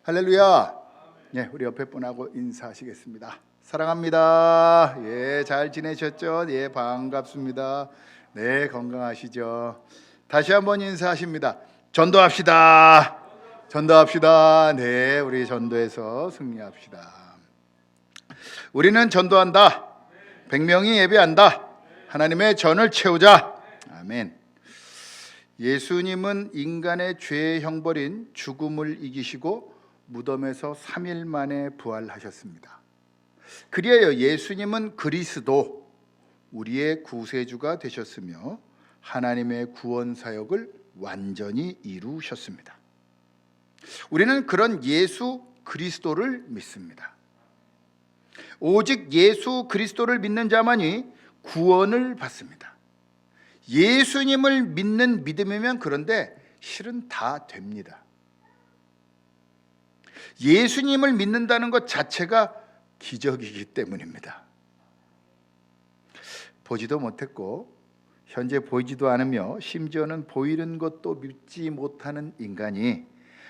할렐루야. 예, 우리 옆에 분하고 인사하시겠습니다. 사랑합니다. 예, 잘 지내셨죠? 예, 반갑습니다. 네, 건강하시죠? 다시 한번 인사하십니다. 전도합시다. 전도합시다. 네, 우리 전도해서 승리합시다. 우리는 전도한다. 100명이 예배한다. 하나님의 전을 채우자. 아멘. 예수님은 인간의 죄의 형벌인 죽음을 이기시고 무덤에서 3일 만에 부활하셨습니다. 그리하여 예수님은 그리스도, 우리의 구세주가 되셨으며 하나님의 구원 사역을 완전히 이루셨습니다. 우리는 그런 예수 그리스도를 믿습니다. 오직 예수 그리스도를 믿는 자만이 구원을 받습니다. 예수님을 믿는 믿음이면 그런데 실은 다 됩니다. 예수님을 믿는다는 것 자체가 기적이기 때문입니다. 보지도 못했고 현재 보이지도 않으며 심지어는 보이는 것도 믿지 못하는 인간이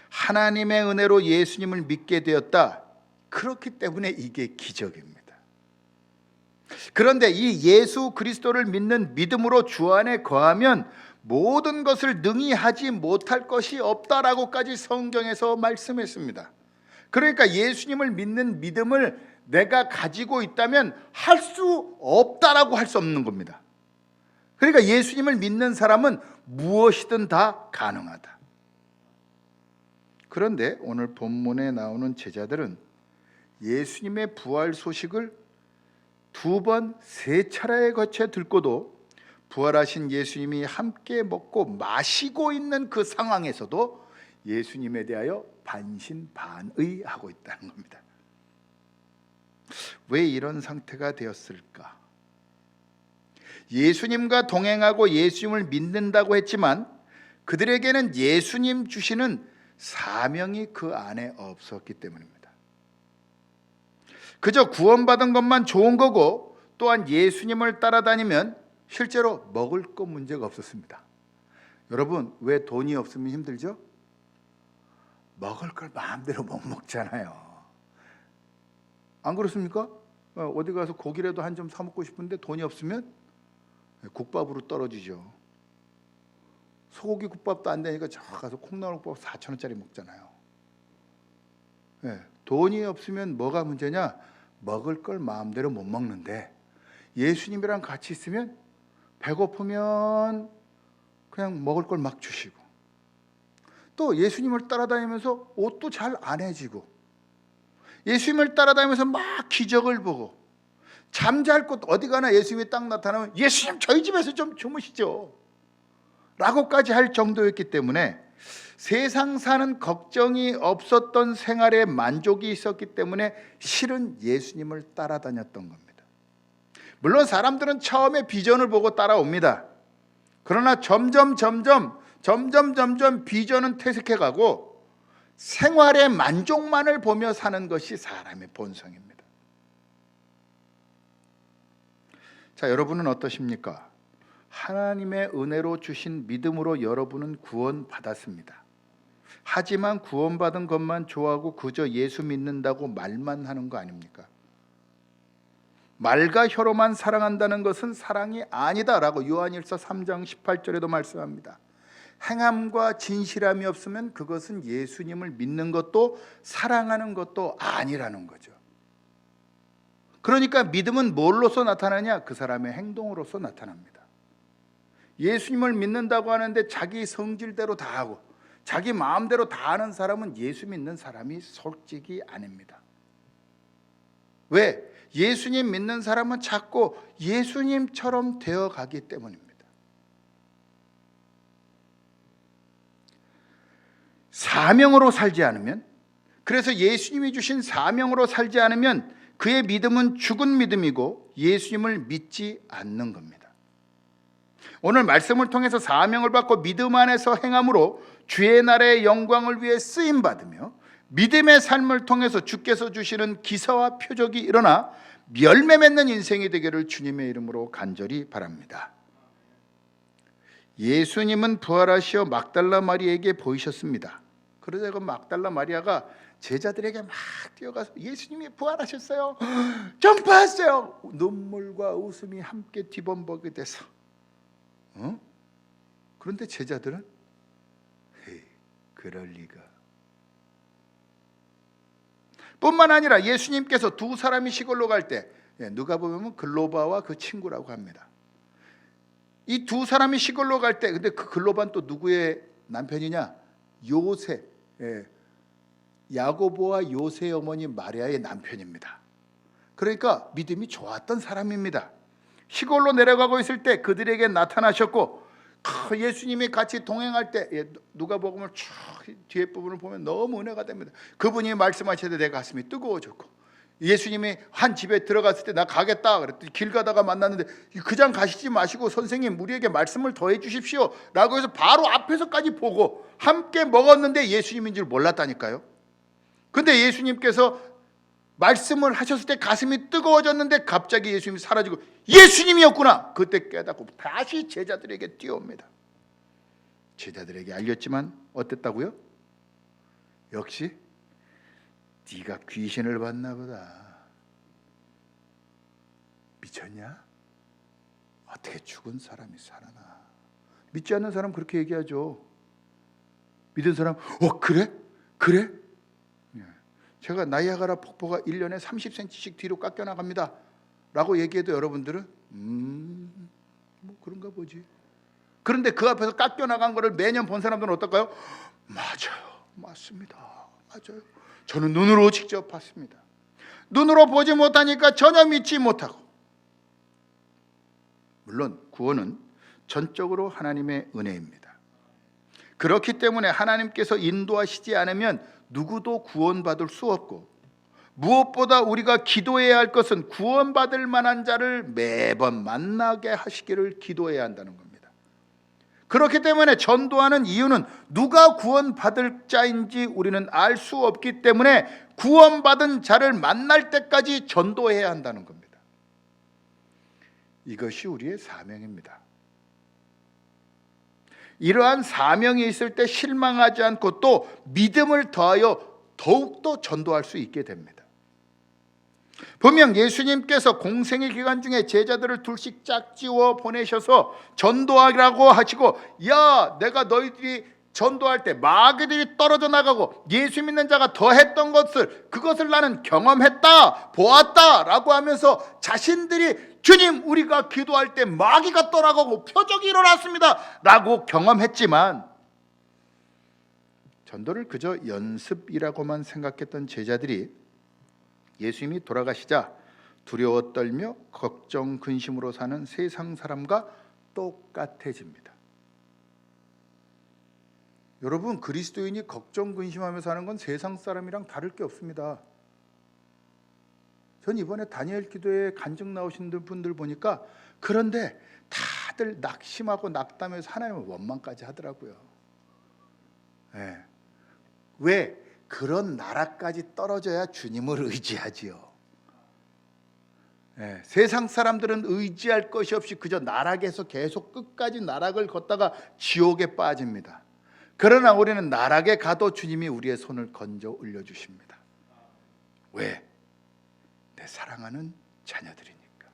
하나님의 은혜로 예수님을 믿게 되었다. 그렇기 때문에 이게 기적입니다. 그런데 이 예수 그리스도를 믿는 믿음으로 주 안에 거하면 모든 것을 능히 하지 못할 것이 없다라고까지 성경에서 말씀했습니다. 그러니까 예수님을 믿는 믿음을 내가 가지고 있다면 할 수 없다라고 할 수 없는 겁니다. 그러니까 예수님을 믿는 사람은 무엇이든 다 가능하다. 그런데 오늘 본문에 나오는 제자들은 예수님의 부활 소식을 2번, 3차례에 걸쳐 듣고도 부활하신 예수님이 함께 먹고 마시고 있는 그 상황에서도 예수님에 대하여 반신반의하고 있다는 겁니다. 왜 이런 상태가 되었을까? 예수님과 동행하고 예수님을 믿는다고 했지만 그들에게는 예수님 주시는 사명이 그 안에 없었기 때문입니다. 그저 구원받은 것만 좋은 거고 또한 예수님을 따라다니면 실제로 먹을 거 문제가 없었습니다. 여러분, 왜 돈이 없으면 힘들죠? 먹을 걸 마음대로 못 먹잖아요. 안 그렇습니까? 어디 가서 고기라도 한 점 사 먹고 싶은데 돈이 없으면 국밥으로 떨어지죠. 소고기 국밥도 안 되니까 저 가서 콩나물국밥 4,000원짜리 먹잖아요. 돈이 없으면 뭐가 문제냐? 먹을 걸 마음대로 못 먹는데 예수님이랑 같이 있으면 배고프면 그냥 먹을 걸 막 주시고 또 예수님을 따라다니면서 옷도 잘 안 해지고 예수님을 따라다니면서 막 기적을 보고 잠잘 곳 어디 가나 예수님이 딱 나타나면 예수님 저희 집에서 좀 주무시죠 라고까지 할 정도였기 때문에 세상 사는 걱정이 없었던 생활에 만족이 있었기 때문에 실은 예수님을 따라다녔던 겁니다. 물론 사람들은 처음에 비전을 보고 따라옵니다. 그러나 점점 비전은 퇴색해가고 생활의 만족만을 보며 사는 것이 사람의 본성입니다. 자, 여러분은 어떠십니까? 하나님의 은혜로 주신 믿음으로 여러분은 구원받았습니다. 하지만 구원받은 것만 좋아하고 그저 예수 믿는다고 말만 하는 거 아닙니까? 말과 혀로만 사랑한다는 것은 사랑이 아니다라고 요한일서 3장 18절에도 말씀합니다. 행함과 진실함이 없으면 그것은 예수님을 믿는 것도 사랑하는 것도 아니라는 거죠. 그러니까 믿음은 뭘로서 나타나냐? 그 사람의 행동으로서 나타납니다. 예수님을 믿는다고 하는데 자기 성질대로 다 하고 자기 마음대로 다 하는 사람은 예수 믿는 사람이 솔직히 아닙니다. 왜? 예수님 믿는 사람은 자꾸 예수님처럼 되어가기 때문입니다. 사명으로 살지 않으면, 그래서 예수님이 주신 사명으로 살지 않으면 그의 믿음은 죽은 믿음이고 예수님을 믿지 않는 겁니다. 오늘 말씀을 통해서 사명을 받고 믿음 안에서 행함으로 주의 나라의 영광을 위해 쓰임받으며 믿음의 삶을 통해서 주께서 주시는 기사와 표적이 일어나 열매 맺는 인생이 되기를 주님의 이름으로 간절히 바랍니다. 예수님은 부활하시어 막달라 마리아에게 보이셨습니다. 그러자 그 막달라 마리아가 제자들에게 막 뛰어가서 예수님이 부활하셨어요. 전파했어요. 눈물과 웃음이 함께 뒤범벅이 돼서. 그런데 제자들은 헤이, 그럴 리가. 뿐만 아니라 예수님께서 두 사람이 시골로 갈 때, 누가 보면 글로바와 그 친구라고 합니다. 이 두 사람이 시골로 갈 때, 근데 그 글로바는 또 누구의 남편이냐? 요새, 야고보와 요새 어머니 마리아의 남편입니다. 그러니까 믿음이 좋았던 사람입니다. 시골로 내려가고 있을 때 그들에게 나타나셨고, 예수님이 같이 동행할 때 누가복음을 쭉 뒤에 부분을 보면 너무 은혜가 됩니다. 그분이 말씀하실 때 내 가슴이 뜨거워졌고, 예수님이 한 집에 들어갔을 때 나 가겠다 그랬더니 길 가다가 만났는데 그냥 가시지 마시고 선생님 우리에게 말씀을 더해 주십시오 라고 해서 바로 앞에서까지 보고 함께 먹었는데 예수님인 줄 몰랐다니까요. 근데 예수님께서 말씀을 하셨을 때 가슴이 뜨거워졌는데 갑자기 예수님이 사라지고 예수님이었구나. 그때 깨닫고 다시 제자들에게 뛰어옵니다. 제자들에게 알렸지만 어땠다고요? 역시 네가 귀신을 봤나 보다. 미쳤냐? 어떻게 죽은 사람이 살아나? 믿지 않는 사람 그렇게 얘기하죠. 믿은 사람 그래? 그래? 제가 나이아가라 폭포가 1년에 30cm씩 뒤로 깎여 나갑니다 라고 얘기해도 여러분들은 뭐 그런가 보지. 그런데 그 앞에서 깎여 나간 거를 매년 본 사람들은 어떨까요? 맞아요, 맞습니다, 맞아요. 저는 눈으로 직접 봤습니다. 눈으로 보지 못하니까 전혀 믿지 못하고. 물론 구원은 전적으로 하나님의 은혜입니다. 그렇기 때문에 하나님께서 인도하시지 않으면 누구도 구원받을 수 없고, 무엇보다 우리가 기도해야 할 것은 구원받을 만한 자를 매번 만나게 하시기를 기도해야 한다는 겁니다. 그렇기 때문에 전도하는 이유는 누가 구원받을 자인지 우리는 알 수 없기 때문에 구원받은 자를 만날 때까지 전도해야 한다는 겁니다. 이것이 우리의 사명입니다. 이러한 사명이 있을 때 실망하지 않고 또 믿음을 더하여 더욱더 전도할 수 있게 됩니다. 분명 예수님께서 공생의 기간 중에 제자들을 둘씩 짝지워 보내셔서 전도하라고 하시고, 야, 내가 너희들이 전도할 때 마귀들이 떨어져 나가고 예수 믿는 자가 더했던 것을, 그것을 나는 경험했다, 보았다 라고 하면서 자신들이 주님 우리가 기도할 때 마귀가 떠나가고 표적이 일어났습니다 라고 경험했지만, 전도를 그저 연습이라고만 생각했던 제자들이 예수님이 돌아가시자 두려워 떨며 걱정 근심으로 사는 세상 사람과 똑같아집니다. 여러분, 그리스도인이 걱정 근심하며 사는 건 세상 사람이랑 다를 게 없습니다. 전 이번에 다니엘 기도에 간증 나오신 분들 보니까 그런데 다들 낙심하고 낙담해서 하나님을 원망까지 하더라고요. 왜? 그런 나라까지 떨어져야 주님을 의지하지요. 세상 사람들은 의지할 것이 없이 그저 나락에서 계속 끝까지 나락을 걷다가 지옥에 빠집니다. 그러나 우리는 나락에 가도 주님이 우리의 손을 건져 올려주십니다. 왜? 내 사랑하는 자녀들이니까.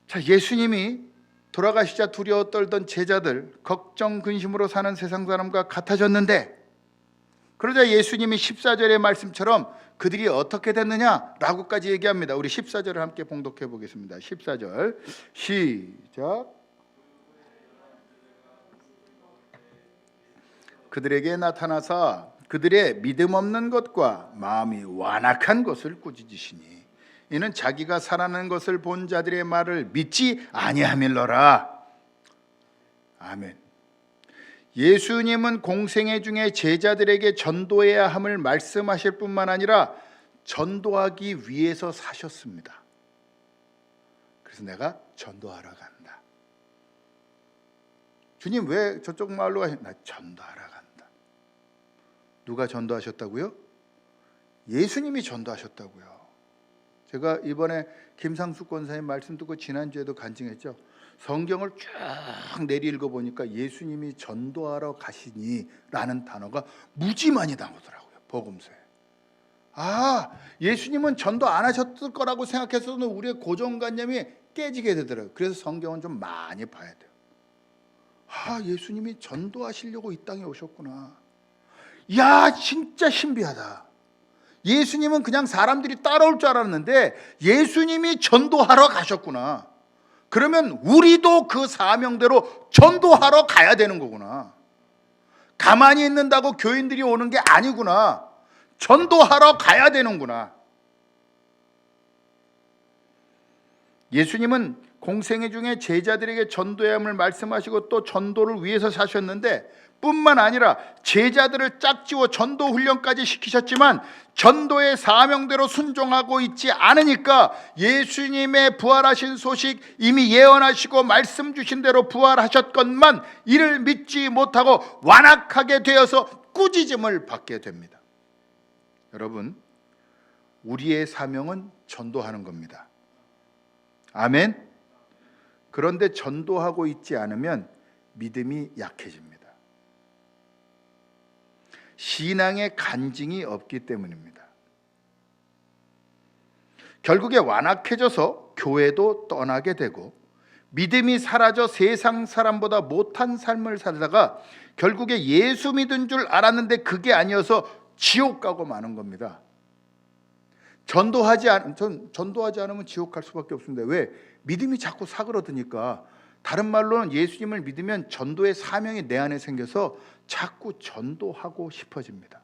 자, 예수님이 돌아가시자 두려워 떨던 제자들, 걱정 근심으로 사는 세상 사람과 같아졌는데, 그러자 예수님이 14절의 말씀처럼 그들이 어떻게 됐느냐라고까지 얘기합니다. 우리 14절을 함께 봉독해 보겠습니다. 14절 시작. 그들에게 나타나사 그들의 믿음 없는 것과 마음이 완악한 것을 꾸짖으시니 이는 자기가 살아난 것을 본 자들의 말을 믿지 아니함일러라. 아멘. 예수님은 공생애 중에 제자들에게 전도해야 함을 말씀하실 뿐만 아니라 전도하기 위해서 사셨습니다. 그래서 내가 전도하러 간다. 주님 왜 저쪽 마을로 가시나? 나 전도하러 간다. 누가 전도하셨다고요? 예수님이 전도하셨다고요. 제가 이번에 김상숙 권사님 말씀 듣고 지난주에도 간증했죠. 성경을 쭉 내리 읽어보니까 예수님이 전도하러 가시니라는 단어가 무지 많이 나오더라고요. 복음서에. 아, 예수님은 전도 안 하셨을 거라고 생각해서는 우리의 고정관념이 깨지게 되더라고요. 그래서 성경은 좀 많이 봐야 돼요. 아, 예수님이 전도하시려고 이 땅에 오셨구나. 야, 진짜 신비하다. 예수님은 그냥 사람들이 따라올 줄 알았는데 예수님이 전도하러 가셨구나. 그러면 우리도 그 사명대로 전도하러 가야 되는 거구나. 가만히 있는다고 교인들이 오는 게 아니구나. 전도하러 가야 되는구나. 예수님은 공생애 중에 제자들에게 전도해야 함을 말씀하시고 또 전도를 위해서 사셨는데 뿐만 아니라 제자들을 짝지워 전도 훈련까지 시키셨지만 전도의 사명대로 순종하고 있지 않으니까 예수님의 부활하신 소식 이미 예언하시고 말씀 주신 대로 부활하셨건만 이를 믿지 못하고 완악하게 되어서 꾸짖음을 받게 됩니다. 여러분, 우리의 사명은 전도하는 겁니다. 아멘. 그런데 전도하고 있지 않으면 믿음이 약해집니다. 신앙의 간증이 없기 때문입니다. 결국에 완악해져서 교회도 떠나게 되고 믿음이 사라져 세상 사람보다 못한 삶을 살다가 결국에 예수 믿은 줄 알았는데 그게 아니어서 지옥 가고 마는 겁니다. 전도하지 않으면 지옥 갈 수밖에 없습니다. 왜? 믿음이 자꾸 사그러드니까. 다른 말로는 예수님을 믿으면 전도의 사명이 내 안에 생겨서 자꾸 전도하고 싶어집니다.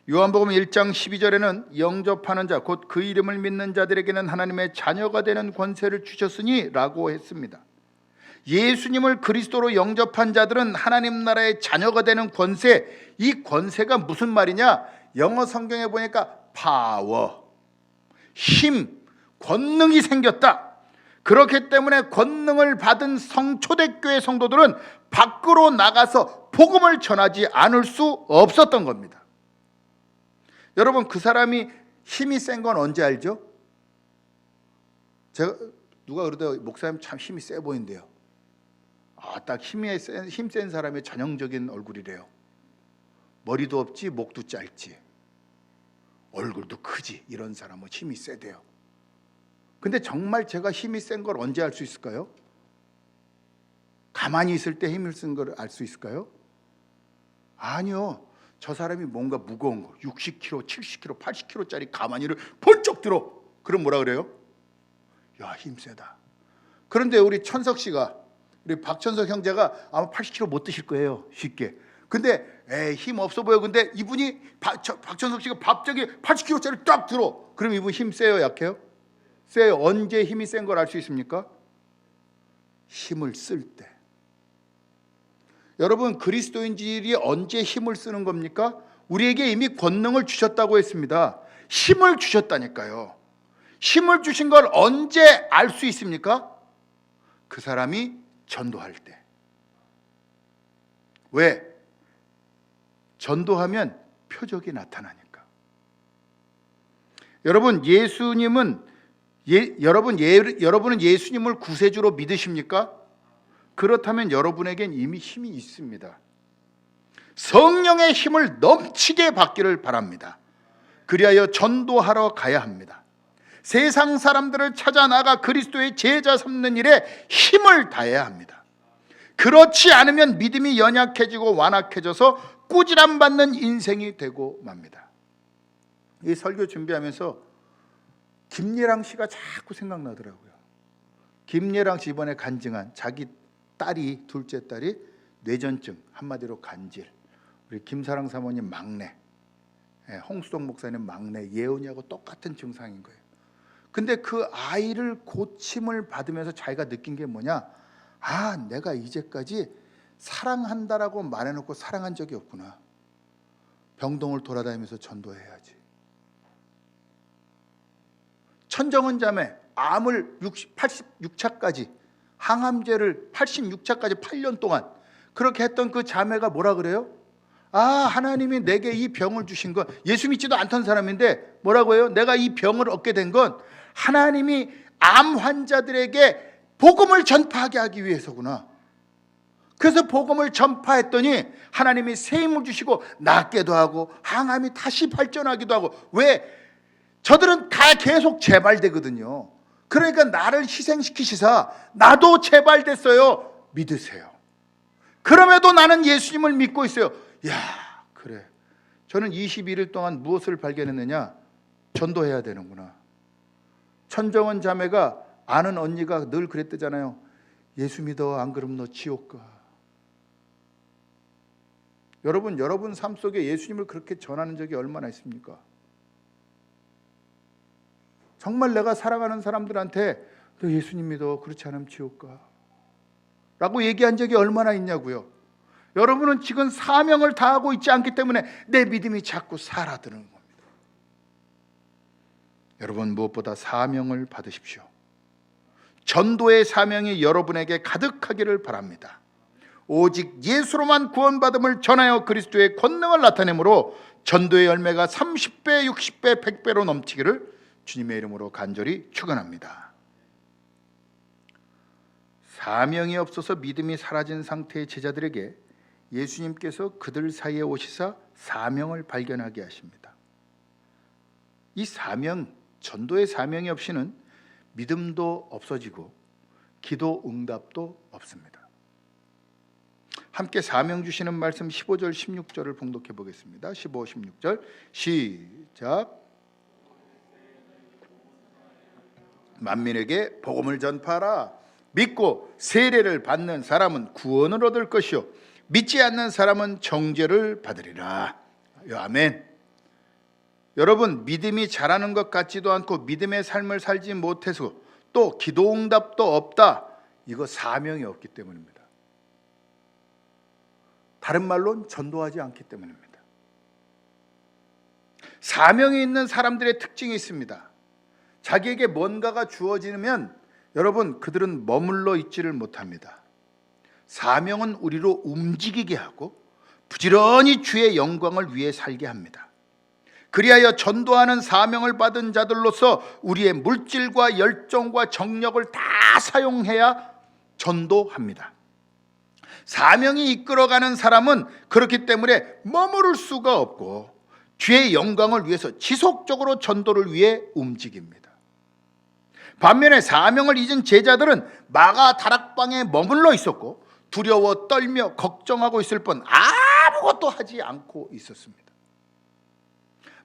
요한복음 1장 12절에는 영접하는 자 곧 그 이름을 믿는 자들에게는 하나님의 자녀가 되는 권세를 주셨으니 라고 했습니다. 예수님을 그리스도로 영접한 자들은 하나님 나라의 자녀가 되는 권세, 이 권세가 무슨 말이냐? 영어 성경에 보니까 파워, 힘, 권능이 생겼다. 그렇기 때문에 권능을 받은 초대교회 성도들은 밖으로 나가서 복음을 전하지 않을 수 없었던 겁니다. 여러분, 그 사람이 힘이 센 건 언제 알죠? 누가 그러더라고요. 목사님 참 힘이 세 보인대요. 딱 힘센 사람의 전형적인 얼굴이래요. 머리도 없지, 목도 짧지, 얼굴도 크지. 이런 사람은 힘이 세대요. 근데 정말 제가 힘이 센 걸 언제 알 수 있을까요? 가만히 있을 때 힘을 쓴 걸 알 수 있을까요? 아니요. 저 사람이 뭔가 무거운 거 60kg, 70kg, 80kg짜리 가마니를 번쩍 들어. 그럼 뭐라 그래요? 야, 힘 세다. 그런데 우리 천석 씨가, 우리 박천석 형제가 아마 80kg 못 드실 거예요, 쉽게. 근데 힘 없어 보여. 근데 이분이 박천석 씨가 갑자기 80kg짜리 딱 들어. 그럼 이분 힘 세요, 약해요? 세요. 언제 힘이 센 걸 알 수 있습니까? 힘을 쓸 때. 여러분, 그리스도인들이 언제 힘을 쓰는 겁니까? 우리에게 이미 권능을 주셨다고 했습니다. 힘을 주셨다니까요. 힘을 주신 걸 언제 알 수 있습니까? 그 사람이 전도할 때. 왜? 전도하면 표적이 나타나니까. 여러분, 여러분은 예수님을 구세주로 믿으십니까? 그렇다면 여러분에겐 이미 힘이 있습니다. 성령의 힘을 넘치게 받기를 바랍니다. 그리하여 전도하러 가야 합니다. 세상 사람들을 찾아 나가 그리스도의 제자 삼는 일에 힘을 다해야 합니다. 그렇지 않으면 믿음이 연약해지고 완악해져서 꾸지람 받는 인생이 되고 맙니다. 이 설교 준비하면서 김예랑 씨가 자꾸 생각나더라고요. 김예랑 씨 이번에 간증한 자기 딸이, 둘째 딸이 뇌전증, 한마디로 간질. 우리 김사랑 사모님 막내, 홍수동 목사님 막내 예은이하고 똑같은 증상인 거예요. 근데 그 아이를 고침을 받으면서 자기가 느낀 게 뭐냐? 내가 이제까지 사랑한다라고 말해놓고 사랑한 적이 없구나. 병동을 돌아다니면서 전도해야지. 천정은 자매 암을 86차까지, 항암제를 86차까지 8년 동안 그렇게 했던 그 자매가 뭐라 그래요? 하나님이 내게 이 병을 주신 건, 예수 믿지도 않던 사람인데 뭐라고 해요? 내가 이 병을 얻게 된 건 하나님이 암 환자들에게 복음을 전파하게 하기 위해서구나. 그래서 복음을 전파했더니 하나님이 새 힘을 주시고 낫게도 하고 항암이 다시 발전하기도 하고. 왜? 저들은 다 계속 재발되거든요. 그러니까 나를 희생시키시사 나도 재발됐어요. 믿으세요. 그럼에도 나는 예수님을 믿고 있어요. 야, 그래. 저는 21일 동안 무엇을 발견했느냐? 전도해야 되는구나. 천정원 자매가 아는 언니가 늘 그랬대잖아요. 예수 믿어, 안 그러면 너 지옥 가. 여러분 삶 속에 예수님을 그렇게 전하는 적이 얼마나 있습니까? 정말 내가 사랑하는 사람들한테 너 예수님 믿어, 그렇지 않으면 지옥 가 라고 얘기한 적이 얼마나 있냐고요. 여러분은 지금 사명을 다하고 있지 않기 때문에 내 믿음이 자꾸 사라드는 겁니다. 여러분, 무엇보다 사명을 받으십시오. 전도의 사명이 여러분에게 가득하기를 바랍니다. 오직 예수로만 구원받음을 전하여 그리스도의 권능을 나타내므로 전도의 열매가 30배, 60배, 100배로 넘치기를 주님의 이름으로 간절히 축원합니다. 사명이 없어서 믿음이 사라진 상태의 제자들에게 예수님께서 그들 사이에 오시사 사명을 발견하게 하십니다. 이 사명, 전도의 사명이 없이는 믿음도 없어지고 기도 응답도 없습니다. 함께 사명 주시는 말씀 15절 16절을 봉독해 보겠습니다. 15, 16절 시작. 만민에게 복음을 전파하라. 믿고 세례를 받는 사람은 구원을 얻을 것이요 믿지 않는 사람은 정죄를 받으리라. 아멘. 여러분, 믿음이 자라는 것 같지도 않고 믿음의 삶을 살지 못해서 또 기도 응답도 없다. 이거 사명이 없기 때문입니다. 다른 말로는 전도하지 않기 때문입니다. 사명이 있는 사람들의 특징이 있습니다. 자기에게 뭔가가 주어지면 여러분, 그들은 머물러 있지를 못합니다. 사명은 우리로 움직이게 하고 부지런히 주의 영광을 위해 살게 합니다. 그리하여 전도하는 사명을 받은 자들로서 우리의 물질과 열정과 정력을 다 사용해야 전도합니다. 사명이 이끌어가는 사람은 그렇기 때문에 머무를 수가 없고 주의 영광을 위해서 지속적으로 전도를 위해 움직입니다. 반면에 사명을 잊은 제자들은 마가 다락방에 머물러 있었고 두려워 떨며 걱정하고 있을 뿐 아무것도 하지 않고 있었습니다.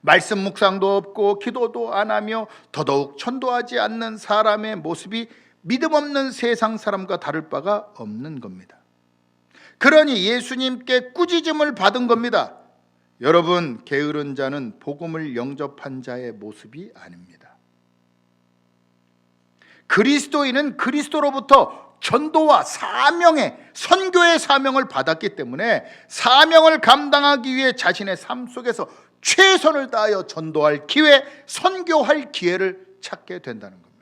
말씀 묵상도 없고 기도도 안 하며 더더욱 전도하지 않는 사람의 모습이 믿음 없는 세상 사람과 다를 바가 없는 겁니다. 그러니 예수님께 꾸짖음을 받은 겁니다. 여러분, 게으른 자는 복음을 영접한 자의 모습이 아닙니다. 그리스도인은 그리스도로부터 전도와 사명의 선교의 사명을 받았기 때문에 사명을 감당하기 위해 자신의 삶 속에서 최선을 다하여 전도할 기회, 선교할 기회를 찾게 된다는 겁니다.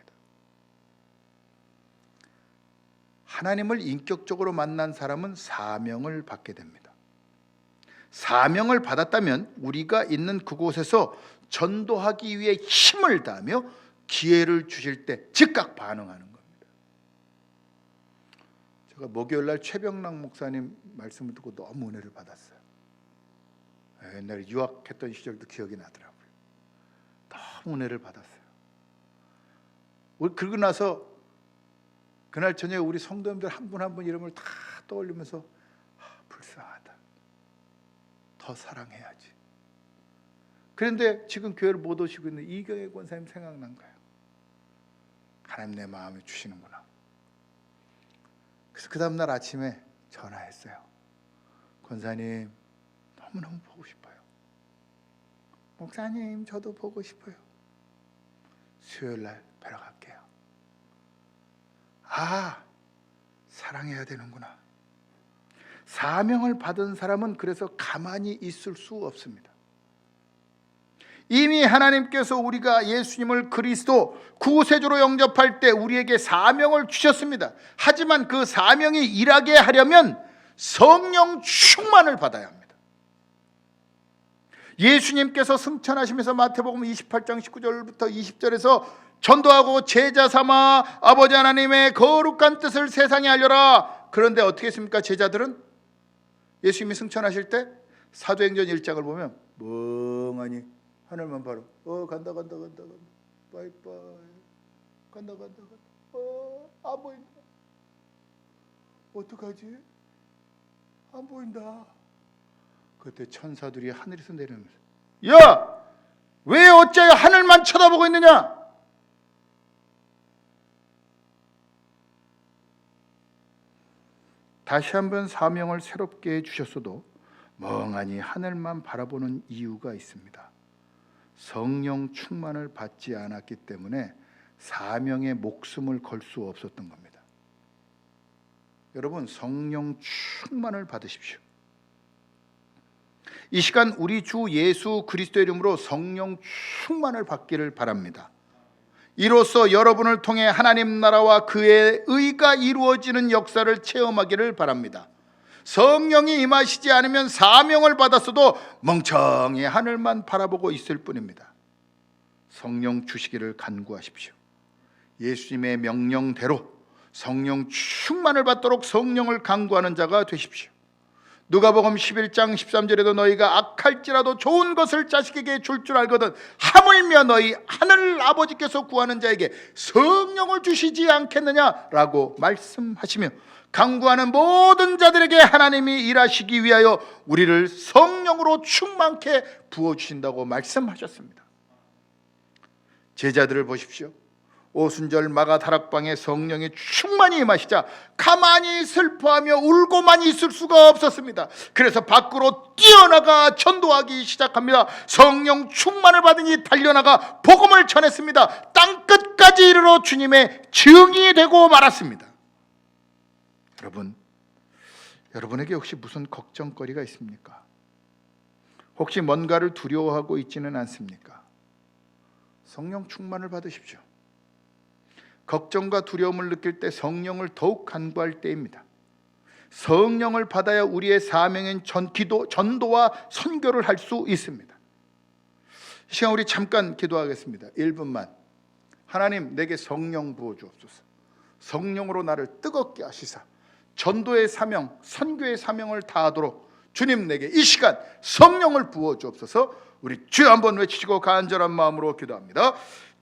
하나님을 인격적으로 만난 사람은 사명을 받게 됩니다. 사명을 받았다면 우리가 있는 그곳에서 전도하기 위해 힘을 다하며 기회를 주실 때 즉각 반응하는 겁니다. 제가 목요일 날 최병락 목사님 말씀을 듣고 너무 은혜를 받았어요. 옛날에 유학했던 시절도 기억이 나더라고요. 너무 은혜를 받았어요. 그러고 나서 그날 저녁에 우리 성도님들 한 분 한 분 이름을 다 떠올리면서 불쌍하다, 더 사랑해야지. 그런데 지금 교회를 못 오시고 있는 이경혜 권사님 생각난 거예요. 하나님 내 마음에 주시는구나. 그래서 그 다음날 아침에 전화했어요. 권사님 너무너무 보고 싶어요. 목사님 저도 보고 싶어요. 수요일날 뵈러 갈게요. 아, 사랑해야 되는구나. 사명을 받은 사람은 그래서 가만히 있을 수 없습니다. 이미 하나님께서 우리가 예수님을 그리스도 구세주로 영접할 때 우리에게 사명을 주셨습니다. 하지만 그 사명이 일하게 하려면 성령 충만을 받아야 합니다. 예수님께서 승천하시면서 마태복음 28장 19절부터 20절에서 전도하고 제자 삼아 아버지 하나님의 거룩한 뜻을 세상에 알려라. 그런데 어떻게 했습니까? 제자들은 예수님이 승천하실 때 사도행전 1장을 보면 멍하니 하늘만 바라. 간다 바이바이. 간다 안 보인다. 어떡하지? 안 보인다. 그때 천사들이 하늘에서 내려오면서 야! 왜 어찌하여 하늘만 쳐다보고 있느냐? 다시 한번 사명을 새롭게 해주셨어도 멍하니 하늘만 바라보는 이유가 있습니다. 성령 충만을 받지 않았기 때문에 사명에 목숨을 걸 수 없었던 겁니다. 여러분, 성령 충만을 받으십시오. 이 시간 우리 주 예수 그리스도의 이름으로 성령 충만을 받기를 바랍니다. 이로써 여러분을 통해 하나님 나라와 그의 의가 이루어지는 역사를 체험하기를 바랍니다. 성령이 임하시지 않으면 사명을 받았어도 멍청이 하늘만 바라보고 있을 뿐입니다. 성령 주시기를 간구하십시오. 예수님의 명령대로 성령 충만을 받도록 성령을 간구하는 자가 되십시오. 누가복음 11장 13절에도 너희가 악할지라도 좋은 것을 자식에게 줄 알거든 하물며 너희 하늘 아버지께서 구하는 자에게 성령을 주시지 않겠느냐라고 말씀하시며 간구하는 모든 자들에게 하나님이 일하시기 위하여 우리를 성령으로 충만케 부어주신다고 말씀하셨습니다. 제자들을 보십시오. 오순절 마가 다락방에 성령이 충만히 임하시자 가만히 슬퍼하며 울고만 있을 수가 없었습니다. 그래서 밖으로 뛰어나가 전도하기 시작합니다. 성령 충만을 받으니 달려나가 복음을 전했습니다. 땅끝까지 이르러 주님의 증인이 되고 말았습니다. 여러분에게 혹시 무슨 걱정거리가 있습니까? 혹시 뭔가를 두려워하고 있지는 않습니까? 성령 충만을 받으십시오. 걱정과 두려움을 느낄 때 성령을 더욱 간구할 때입니다. 성령을 받아야 우리의 사명인 전도와 선교를 할 수 있습니다. 이 시간 우리 잠깐 기도하겠습니다. 1분만. 하나님, 내게 성령 부어 주옵소서. 성령으로 나를 뜨겁게 하시사 전도의 사명, 선교의 사명을 다하도록 주님 내게 이 시간 성령을 부어 주옵소서. 우리 주여 한번 외치시고 간절한 마음으로 기도합니다.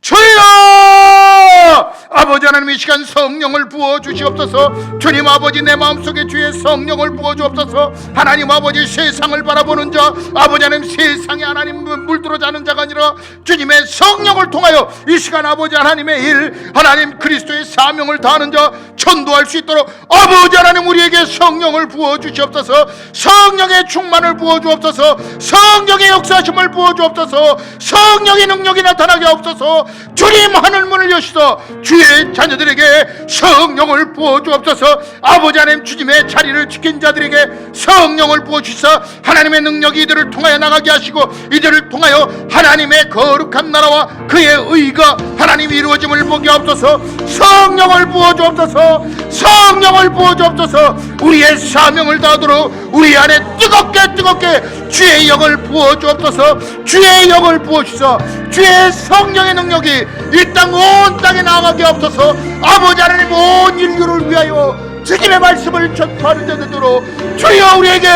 주여! 아버지 하나님, 이 시간 성령을 부어 주시옵소서. 주님 아버지, 내 마음속에 주의 성령을 부어 주옵소서. 하나님 아버지, 세상을 바라보는 자, 아버지 하나님, 세상에 하나님 물들어 자는 자가 아니라 주님의 성령을 통하여 이 시간 아버지 하나님의 일, 하나님 그리스도의 사명을 다하는 자, 전도할 수 있도록 아버지 하나님 우리에게 성령을 부어 주시옵소서. 성령의 충만을 부어 주옵소서. 성령의 역사하심을 부어 주옵소서. 성령의 능력이 나타나게 하옵소서. 주님 하늘문을 여시서 주의 자녀들에게 성령을 부어 주옵소서. 아버지 하나님, 주님의 자리를 지킨 자들에게 성령을 부어 주시사 하나님의 능력이 이들을 통하여 나가게 하시고 이들을 통하여 하나님의 거룩한 나라와 그의 의가 하나님 이루어짐을 보게 하옵소서. 성령을 부어 주옵소서. 성령을 부어 주옵소서. 우리의 사명을 다하도록 우리 안에 뜨겁게 주의 영을 부어 주옵소서. 주의 영을 부어 주셔서 주의 성령의 능력이 이 땅 온 땅에 나가게 하옵소서. 아버지 하나님, 온 인류를 위하여 주님의 말씀을 전파하는 데 되도록 주여 우리에게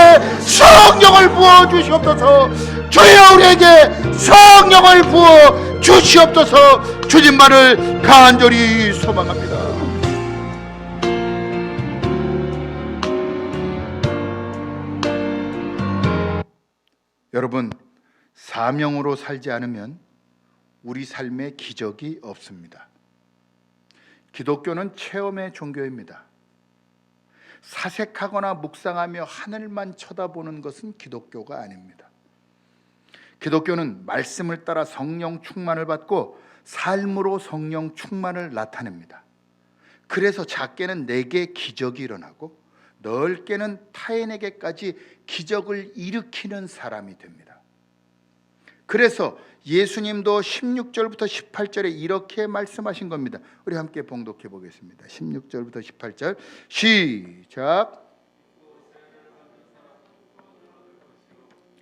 성령을 부어 주시옵소서. 주여 우리에게 성령을 부어 주시옵소서. 주님만을 간절히 소망합니다. 여러분, 사명으로 살지 않으면 우리 삶에 기적이 없습니다. 기독교는 체험의 종교입니다. 사색하거나 묵상하며 하늘만 쳐다보는 것은 기독교가 아닙니다. 기독교는 말씀을 따라 성령 충만을 받고 삶으로 성령 충만을 나타냅니다. 그래서 작게는 내게 기적이 일어나고 넓게는 타인에게까지 기적을 일으키는 사람이 됩니다. 그래서 예수님도 16절부터 18절에 이렇게 말씀하신 겁니다. 우리 함께 봉독해 보겠습니다. 16절부터 18절 시작.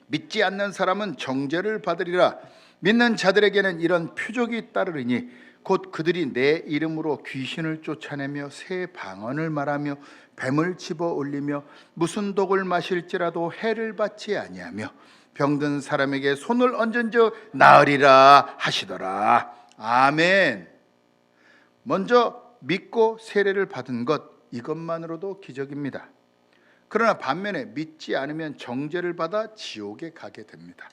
믿지 않는 사람은 정죄를 받으리라. 믿는 자들에게는 이런 표적이 따르리니 곧 그들이 내 이름으로 귀신을 쫓아내며 새 방언을 말하며 뱀을 집어 올리며 무슨 독을 마실지라도 해를 받지 아니하며 병든 사람에게 손을 얹은즉 나으리라 하시더라. 아멘. 먼저 믿고 세례를 받은 것, 이것만으로도 기적입니다. 그러나 반면에 믿지 않으면 정죄를 받아 지옥에 가게 됩니다.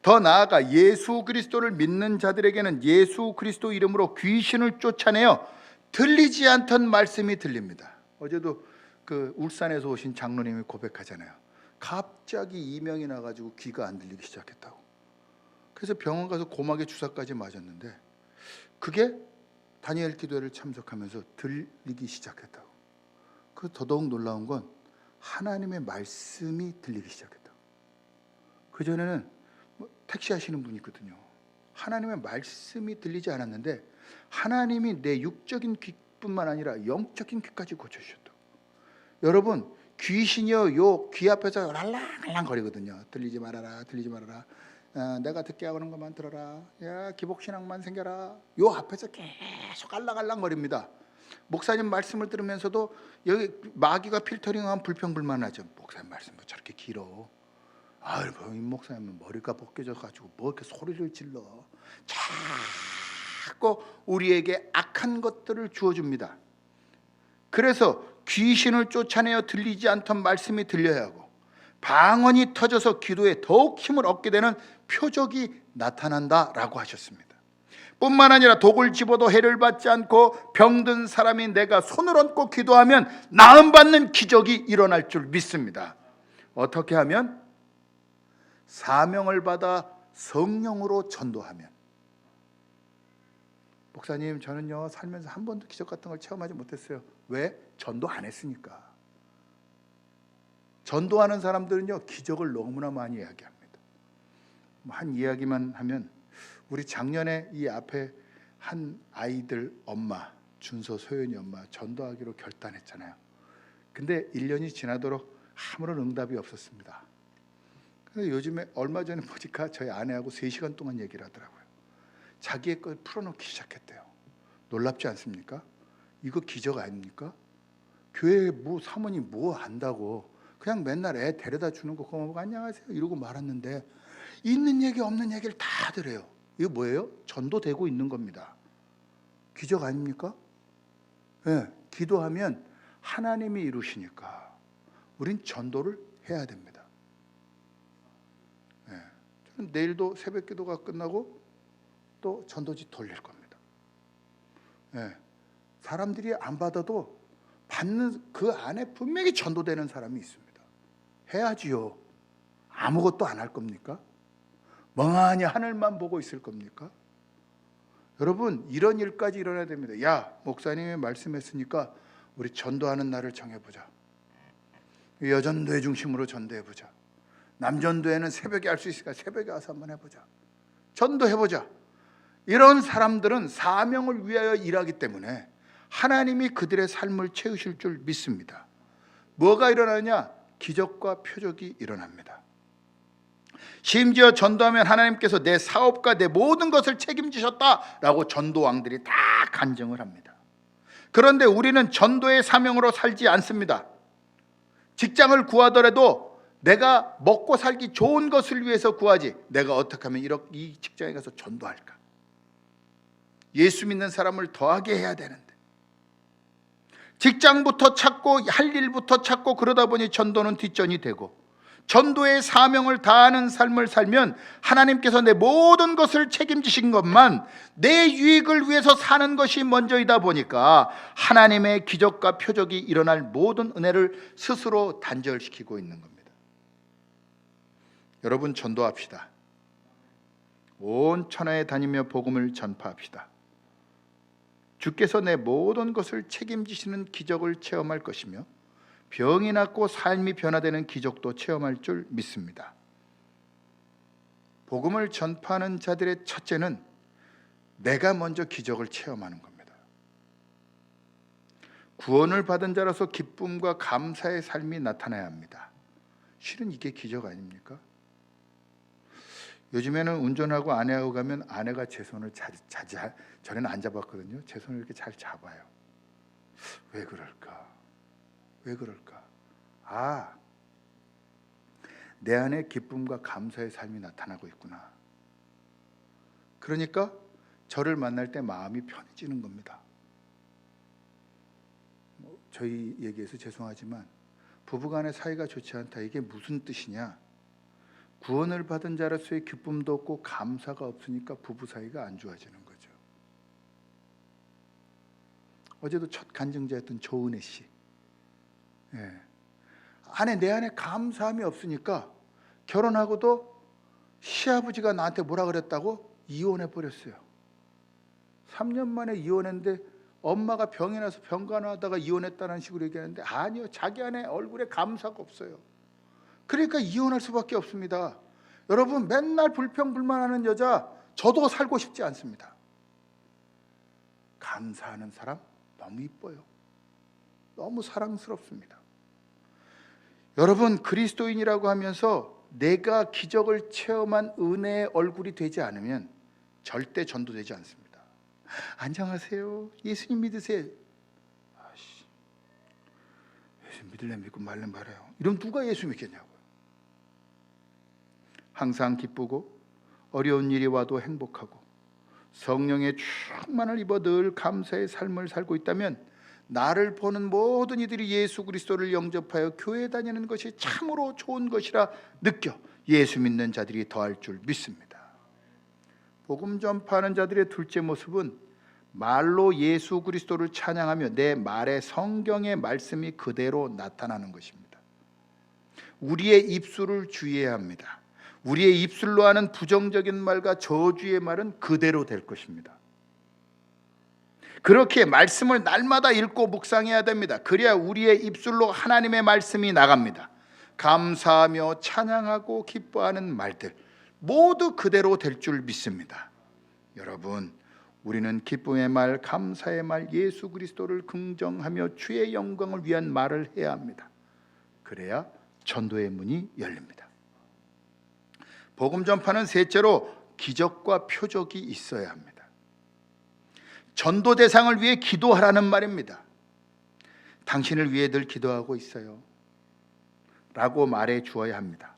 더 나아가 예수 그리스도를 믿는 자들에게는 예수 그리스도 이름으로 귀신을 쫓아내어 들리지 않던 말씀이 들립니다. 어제도 그 울산에서 오신 장로님이 고백하잖아요. 갑자기 이명이 나가지고 귀가 안 들리기 시작했다고. 그래서 병원 가서 고막에 주사까지 맞았는데 그게 다니엘 기도회를 참석하면서 들리기 시작했다고. 그 더더욱 놀라운 건 하나님의 말씀이 들리기 시작했다고. 그전에는 택시 하시는 분이 있거든요. 하나님의 말씀이 들리지 않았는데 하나님이 내 육적인 귀뿐만 아니라 영적인 귀까지 고쳐주셨다. 여러분, 귀신이요, 요 귀 앞에서 랄랑랄랑 거리거든요. 들리지 말아라, 들리지 말아라. 내가 듣게 하는 것만 들어라. 야, 기복신앙만 생겨라. 요 앞에서 계속 알랑알랑 거립니다. 목사님 말씀을 들으면서도 여기 마귀가 필터링하면 불평불만하죠. 목사님 말씀 뭐 저렇게 길어. 아유, 이 목사님은 머리가 벗겨져 가지고 뭐 이렇게 소리를 질러. 자꾸 우리에게 악한 것들을 주어줍니다. 그래서 귀신을 쫓아내어 들리지 않던 말씀이 들려야 하고 방언이 터져서 기도에 더욱 힘을 얻게 되는 표적이 나타난다라고 하셨습니다. 뿐만 아니라 독을 집어도 해를 받지 않고 병든 사람이 내가 손을 얹고 기도하면 나음받는 기적이 일어날 줄 믿습니다. 어떻게 하면? 사명을 받아 성령으로 전도하면. 목사님, 저는요 살면서 한 번도 기적 같은 걸 체험하지 못했어요. 왜? 전도 안 했으니까. 전도하는 사람들은요 기적을 너무나 많이 이야기합니다. 한 이야기만 하면, 우리 작년에 이 앞에 한 아이들 엄마, 준서 소연이 엄마 전도하기로 결단했잖아요. 근데 1년이 지나도록 아무런 응답이 없었습니다. 근데 요즘에 얼마 전에 보니까 저희 아내하고 3시간 동안 얘기를 하더라고요. 자기의 걸 풀어놓기 시작했대요. 놀랍지 않습니까? 이거 기적 아닙니까? 교회에 뭐 사모님 뭐 안다고 그냥 맨날 애 데려다 주는 거 그거 보고 안녕하세요 이러고 말았는데 있는 얘기 없는 얘기를 다 들어요. 이거 뭐예요? 전도되고 있는 겁니다. 기적 아닙니까? 네, 기도하면 하나님이 이루시니까 우린 전도를 해야 됩니다. 네, 저는 내일도 새벽 기도가 끝나고 또 전도지 돌릴 겁니다. 네, 사람들이 안 받아도 받는 그 안에 분명히 전도되는 사람이 있습니다. 해야지요. 아무것도 안 할 겁니까? 멍하니 하늘만 보고 있을 겁니까? 여러분, 이런 일까지 일어나야 됩니다. 야, 목사님이 말씀했으니까 우리 전도하는 날을 정해보자. 여전도회 중심으로 전도해보자. 남전도회는 새벽에 할 수 있으니까 새벽에 와서 한번 해보자. 전도해보자. 이런 사람들은 사명을 위하여 일하기 때문에 하나님이 그들의 삶을 채우실 줄 믿습니다. 뭐가 일어나냐? 기적과 표적이 일어납니다. 심지어 전도하면 하나님께서 내 사업과 내 모든 것을 책임지셨다라고 전도왕들이 다 간증을 합니다. 그런데 우리는 전도의 사명으로 살지 않습니다. 직장을 구하더라도 내가 먹고 살기 좋은 것을 위해서 구하지, 내가 어떻게 하면 이 직장에 가서 전도할까? 예수 믿는 사람을 더하게 해야 되는데 직장부터 찾고 할 일부터 찾고 그러다 보니 전도는 뒷전이 되고, 전도의 사명을 다하는 삶을 살면 하나님께서 내 모든 것을 책임지신 것만 내 유익을 위해서 사는 것이 먼저이다 보니까 하나님의 기적과 표적이 일어날 모든 은혜를 스스로 단절시키고 있는 겁니다. 여러분, 전도합시다. 온 천하에 다니며 복음을 전파합시다. 주께서 내 모든 것을 책임지시는 기적을 체험할 것이며 병이 낫고 삶이 변화되는 기적도 체험할 줄 믿습니다. 복음을 전파하는 자들의 첫째는 내가 먼저 기적을 체험하는 겁니다. 구원을 받은 자로서 기쁨과 감사의 삶이 나타나야 합니다. 실은 이게 기적 아닙니까? 요즘에는 운전하고 아내하고 가면 아내가 제 손을 전에는 안 잡았거든요. 제 손을 이렇게 잘 잡아요. 왜 그럴까? 왜 그럴까? 내 안에 기쁨과 감사의 삶이 나타나고 있구나. 그러니까 저를 만날 때 마음이 편해지는 겁니다. 저희 얘기해서 죄송하지만 부부간의 사이가 좋지 않다, 이게 무슨 뜻이냐? 구원을 받은 자로서의 기쁨도 없고 감사가 없으니까 부부 사이가 안 좋아지는 거죠. 어제도 첫 간증자였던 조은혜 씨, 내 안에 감사함이 없으니까 결혼하고도 시아버지가 나한테 뭐라 그랬다고 이혼해 버렸어요. 3년 만에 이혼했는데 엄마가 병이 나서 병간호하다가 이혼했다는 식으로 얘기하는데, 아니요, 자기 안에 얼굴에 감사가 없어요. 그러니까 이혼할 수밖에 없습니다. 여러분, 맨날 불평불만하는 여자 저도 살고 싶지 않습니다. 감사하는 사람 너무 이뻐요. 너무 사랑스럽습니다. 여러분, 그리스도인이라고 하면서 내가 기적을 체험한 은혜의 얼굴이 되지 않으면 절대 전도되지 않습니다. 안녕하세요, 예수님 믿으세요. 예수 믿을래 믿고 말래 말아요. 이러면 누가 예수 믿겠냐고요. 항상 기쁘고 어려운 일이 와도 행복하고 성령의 충만을 입어 늘 감사의 삶을 살고 있다면 나를 보는 모든 이들이 예수 그리스도를 영접하여 교회 다니는 것이 참으로 좋은 것이라 느껴 예수 믿는 자들이 더할 줄 믿습니다. 복음 전파하는 자들의 둘째 모습은 말로 예수 그리스도를 찬양하며 내 말에 성경의 말씀이 그대로 나타나는 것입니다. 우리의 입술을 주의해야 합니다. 우리의 입술로 하는 부정적인 말과 저주의 말은 그대로 될 것입니다. 그렇게 말씀을 날마다 읽고 묵상해야 됩니다. 그래야 우리의 입술로 하나님의 말씀이 나갑니다. 감사하며 찬양하고 기뻐하는 말들 모두 그대로 될 줄 믿습니다. 여러분, 우리는 기쁨의 말, 감사의 말, 예수 그리스도를 긍정하며 주의 영광을 위한 말을 해야 합니다. 그래야 전도의 문이 열립니다. 복음 전파는 셋째로 기적과 표적이 있어야 합니다. 전도 대상을 위해 기도하라는 말입니다. 당신을 위해 늘 기도하고 있어요 라고 말해 주어야 합니다.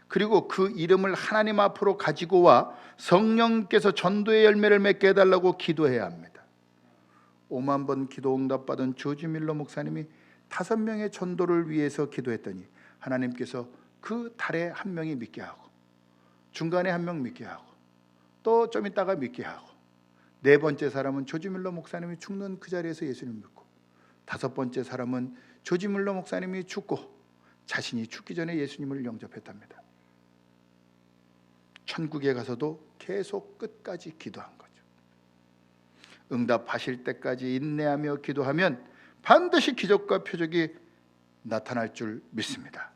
그리고 그 이름을 하나님 앞으로 가지고 와 성령께서 전도의 열매를 맺게 해달라고 기도해야 합니다. 5만 번 기도 응답받은 조지 밀러 목사님이 5명의 전도를 위해서 기도했더니 하나님께서 그 달에 한 명이 믿게 하고, 중간에 한 명 믿게 하고, 또 좀 있다가 믿게 하고, 4번째 사람은 조지 밀러 목사님이 죽는 그 자리에서 예수님을 믿고, 5번째 사람은 조지 밀러 목사님이 죽고 자신이 죽기 전에 예수님을 영접했답니다. 천국에 가서도 계속 끝까지 기도한 거죠. 응답하실 때까지 인내하며 기도하면 반드시 기적과 표적이 나타날 줄 믿습니다.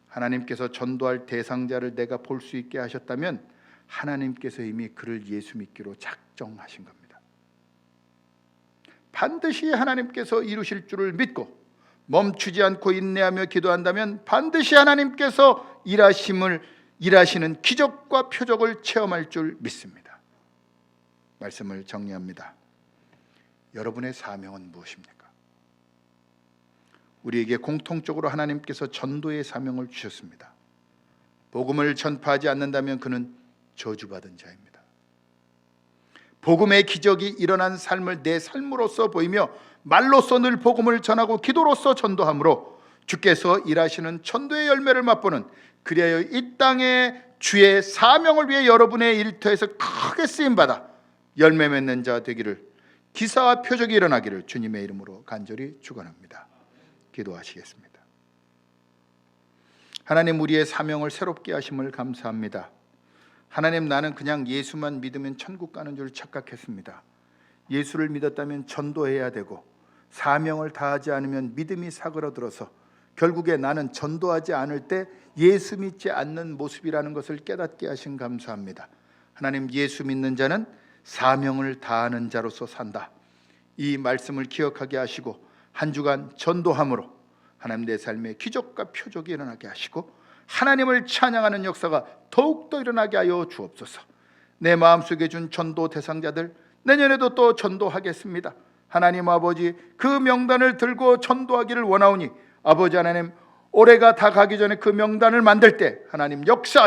하나님께서 전도할 대상자를 내가 볼 수 있게 하셨다면 하나님께서 이미 그를 예수 믿기로 작정하신 겁니다. 반드시 하나님께서 이루실 줄을 믿고 멈추지 않고 인내하며 기도한다면 반드시 하나님께서 일하시는 기적과 표적을 체험할 줄 믿습니다. 말씀을 정리합니다. 여러분의 사명은 무엇입니까? 우리에게 공통적으로 하나님께서 전도의 사명을 주셨습니다. 복음을 전파하지 않는다면 그는 저주받은 자입니다. 복음의 기적이 일어난 삶을 내 삶으로서 보이며 말로써 늘 복음을 전하고 기도로서 전도함으로 주께서 일하시는 전도의 열매를 맛보는, 그리하여 이 땅에 주의 사명을 위해 여러분의 일터에서 크게 쓰임받아 열매 맺는 자 되기를, 기사와 표적이 일어나기를 주님의 이름으로 간절히 축원합니다. 기도하시겠습니다. 하나님, 우리의 사명을 새롭게 하심을 감사합니다. 하나님, 나는 그냥 예수만 믿으면 천국 가는 줄 착각했습니다. 예수를 믿었다면 전도해야 되고 사명을 다하지 않으면 믿음이 사그러들어서 결국에 나는 전도하지 않을 때 예수 믿지 않는 모습이라는 것을 깨닫게 하신 감사합니다. 하나님, 예수 믿는 자는 사명을 다하는 자로서 산다. 이 말씀을 기억하게 하시고 한 주간 전도함으로 하나님 내 삶에 기적과 표적이 일어나게 하시고 하나님을 찬양하는 역사가 더 더욱더 일어나게 하여 주옵소서. 내 마음속에 준 전도 대상자들 내년에도 또 전도하겠습니다. 하나님 아버지, 그 명단을 들고 전도하기를 원하오니 아버지 하나님, 올해가 다 가기 전에 그 명단을 만들 때 하나님 역사하시옵소서.